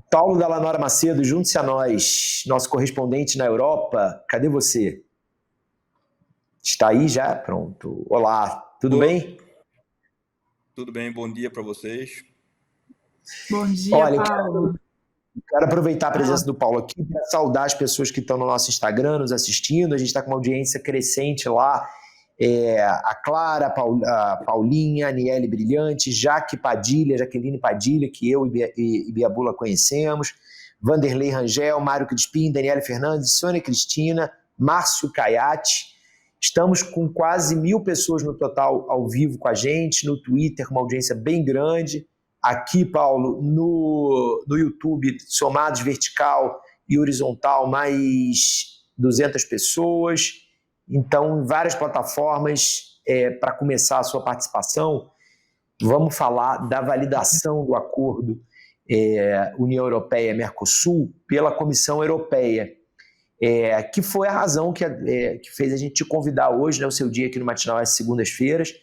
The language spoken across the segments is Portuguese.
Paulo Dallanora Macedo, junte-se a nós, nosso correspondente na Europa. Cadê você? Está aí já? Pronto. Olá, tudo bem? Tudo bem, bom dia para vocês. Bom dia, Olha, Paulo. quero aproveitar a presença do Paulo aqui para saudar as pessoas que estão no nosso Instagram, nos assistindo. A gente está com uma audiência crescente lá. A Clara, a Paulinha, a Aniele Brilhante, Jaqueline Padilha, que eu e Biabula conhecemos, Vanderlei Rangel, Mário Crispim, Daniela Fernandes, Sônia Cristina, Márcio Caiate. Estamos com quase 1.000 pessoas no total ao vivo com a gente, no Twitter, uma audiência bem grande. Aqui, Paulo, no YouTube, somados vertical e horizontal, mais 200 pessoas. Então, em várias plataformas, para começar a sua participação, vamos falar da validação do acordo União Europeia-Mercosul pela Comissão Europeia, que foi a razão que fez a gente te convidar hoje, né, o seu dia aqui no Matinal às segundas-feiras,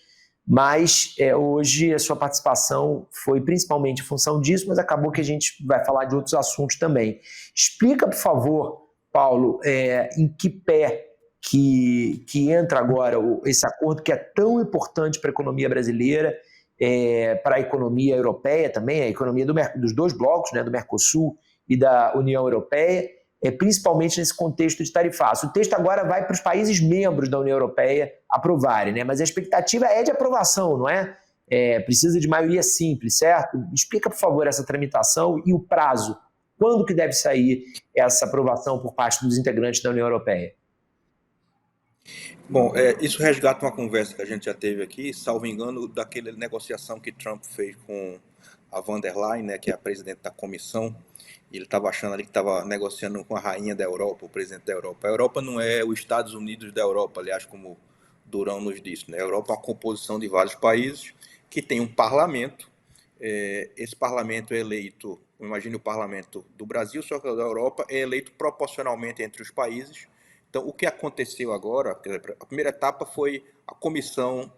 mas hoje a sua participação foi principalmente em função disso, mas acabou que a gente vai falar de outros assuntos também. Explica, por favor, Paulo, em que pé que entra agora esse acordo que é tão importante para a economia brasileira, para a economia europeia também, a economia dos dois blocos, né, do Mercosul e da União Europeia, principalmente nesse contexto de tarifaço. O texto agora vai para os países membros da União Europeia aprovarem, né? Mas a expectativa é de aprovação, não é? Precisa de maioria simples, certo? Explica, por favor, essa tramitação e o prazo. Quando que deve sair essa aprovação por parte dos integrantes da União Europeia? Bom, isso resgata uma conversa que a gente já teve aqui, salvo engano, daquela negociação que Trump fez com a von der Leyen, né, que é a presidente da comissão. Ele estava achando ali que estava negociando com a rainha da Europa, o presidente da Europa. A Europa não é os Estados Unidos da Europa, aliás, como Durão nos disse, né? A Europa é uma composição de vários países que tem um parlamento. Esse parlamento é eleito, imagine o parlamento do Brasil, só que o da Europa é eleito proporcionalmente entre os países. Então, o que aconteceu agora, a primeira etapa foi a comissão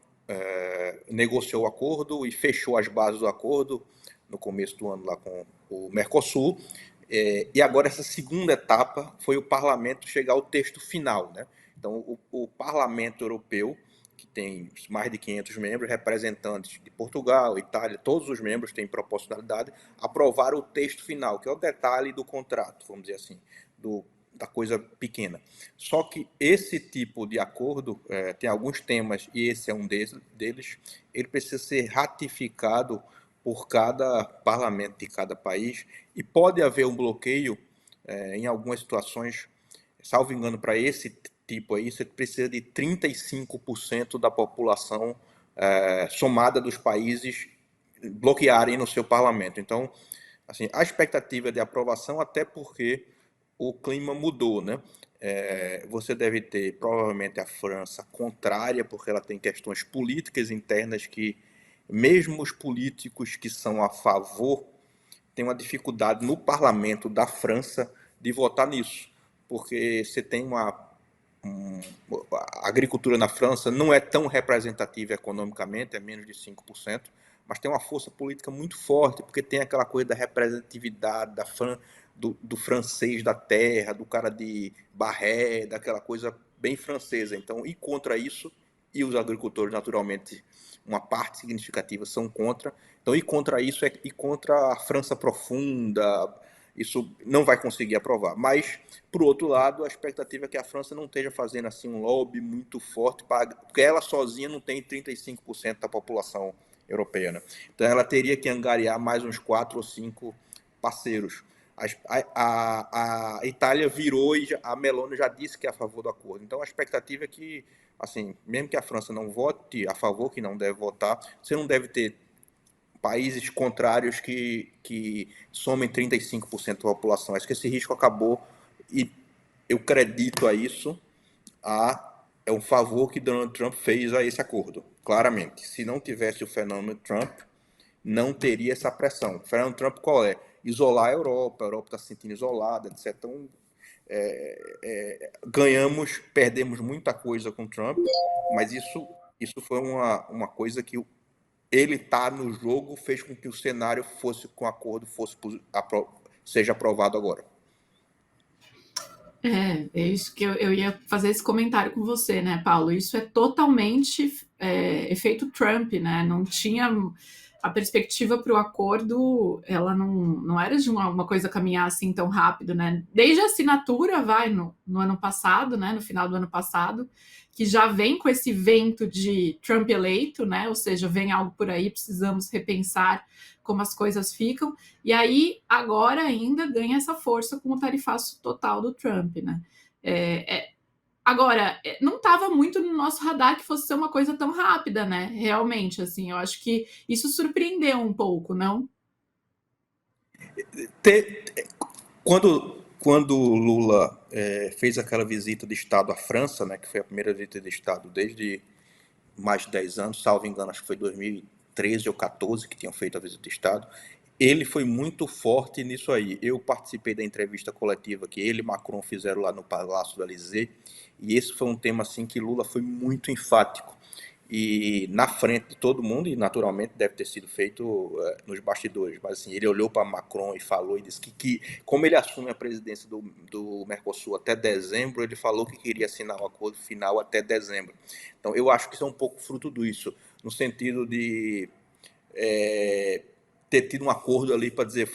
negociou o acordo e fechou as bases do acordo no começo do ano lá com o Mercosul, e agora essa segunda etapa foi o parlamento chegar ao texto final, né? Então, o Parlamento Europeu, que tem mais de 500 membros, representantes de Portugal, Itália, todos os membros têm proporcionalidade, aprovaram o texto final, que é o detalhe do contrato, vamos dizer assim, da coisa pequena. Só que esse tipo de acordo tem alguns temas, e esse é um deles, ele precisa ser ratificado por cada parlamento de cada país, e pode haver um bloqueio em algumas situações, salvo engano, para esse tipo aí, você precisa de 35% da população somada dos países bloquearem no seu parlamento. Então, assim, a expectativa de aprovação, até porque o clima mudou, né? Você deve ter, provavelmente, a França contrária, porque ela tem questões políticas internas que, mesmo os políticos que são a favor, têm uma dificuldade no parlamento da França de votar nisso, porque você tem a agricultura na França não é tão representativa economicamente, é menos de 5%, mas tem uma força política muito forte, porque tem aquela coisa da representatividade do francês da terra, do cara de Barré, daquela coisa bem francesa. Então, e contra isso, e os agricultores, naturalmente, uma parte significativa são contra. Então, e contra isso, e contra a França profunda, isso não vai conseguir aprovar. Mas, por outro lado, a expectativa é que a França não esteja fazendo assim um lobby muito forte, porque ela sozinha não tem 35% da população europeia, né? Então, ela teria que angariar mais uns 4 ou 5 parceiros. A Itália virou e a Meloni já disse que é a favor do acordo. Então, a expectativa é que, assim, mesmo que a França não vote a favor, que não deve votar, você não deve ter países contrários que somem 35% da população. Acho que esse risco acabou e eu acredito a isso. É um favor que Donald Trump fez a esse acordo, claramente. Se não tivesse o fenômeno Trump, não teria essa pressão. O fenômeno Trump qual é? Isolar a Europa está se sentindo isolada, etc. Então, perdemos muita coisa com Trump, mas isso foi uma coisa que ele tá no jogo, fez com que o cenário com o acordo fosse seja aprovado agora. É isso que eu ia fazer esse comentário com você, né, Paulo? Isso é totalmente efeito Trump, né? Não tinha a perspectiva para o acordo, ela não era de uma coisa caminhar assim tão rápido, né? Desde a assinatura, no ano passado, né? No final do ano passado, que já vem com esse vento de Trump eleito, né? Ou seja, vem algo por aí, precisamos repensar como as coisas ficam. E aí, agora ainda ganha essa força com o tarifaço total do Trump, né? Agora, não estava muito no nosso radar que fosse ser uma coisa tão rápida, né? Realmente, assim, eu acho que isso surpreendeu um pouco, não? Quando o Lula fez aquela visita de Estado à França, né, que foi a primeira visita de Estado desde mais de 10 anos, salvo engano, acho que foi 2013 ou 14 que tinham feito a visita de Estado, ele foi muito forte nisso aí. Eu participei da entrevista coletiva que ele e Macron fizeram lá no Palácio do Élysée, e esse foi um tema assim que Lula foi muito enfático. E na frente de todo mundo, e naturalmente deve ter sido feito nos bastidores, mas assim, ele olhou para Macron e falou e disse que como ele assume a presidência do Mercosul até dezembro, ele falou que queria assinar o acordo final até dezembro. Então eu acho que isso é um pouco fruto disso, no sentido de ter tido um acordo ali para dizer,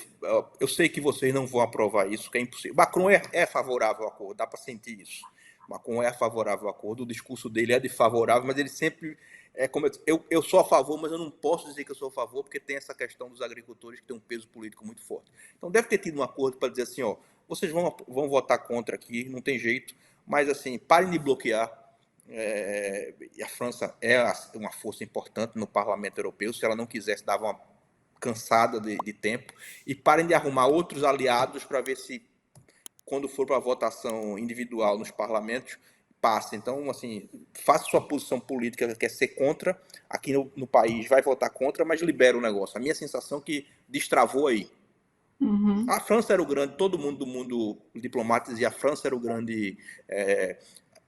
eu sei que vocês não vão aprovar isso, que é impossível. Macron é favorável ao acordo, dá para sentir isso. Macron é favorável ao acordo, o discurso dele é de favorável, mas ele sempre como eu sou a favor, mas eu não posso dizer que eu sou a favor, porque tem essa questão dos agricultores que tem um peso político muito forte. Então deve ter tido um acordo para dizer assim, vocês vão votar contra aqui, não tem jeito, mas assim, parem de bloquear. E a França é uma força importante no Parlamento Europeu, se ela não quisesse, dava uma cansada de tempo, e parem de arrumar outros aliados para ver se, quando for para a votação individual nos parlamentos, passa. Então, assim, faça sua posição política, que quer ser contra, aqui no país vai votar contra, mas libera o negócio. A minha sensação é que destravou aí. Uhum. A França era o grande, todo mundo do mundo diplomático dizia, a França era o grande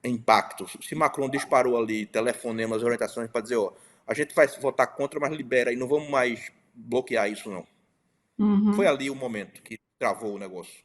impacto. Se Macron disparou ali telefonemas, orientações para dizer, a gente vai votar contra, mas libera e não vamos mais bloquear isso, não. Uhum. Foi ali o momento que travou o negócio.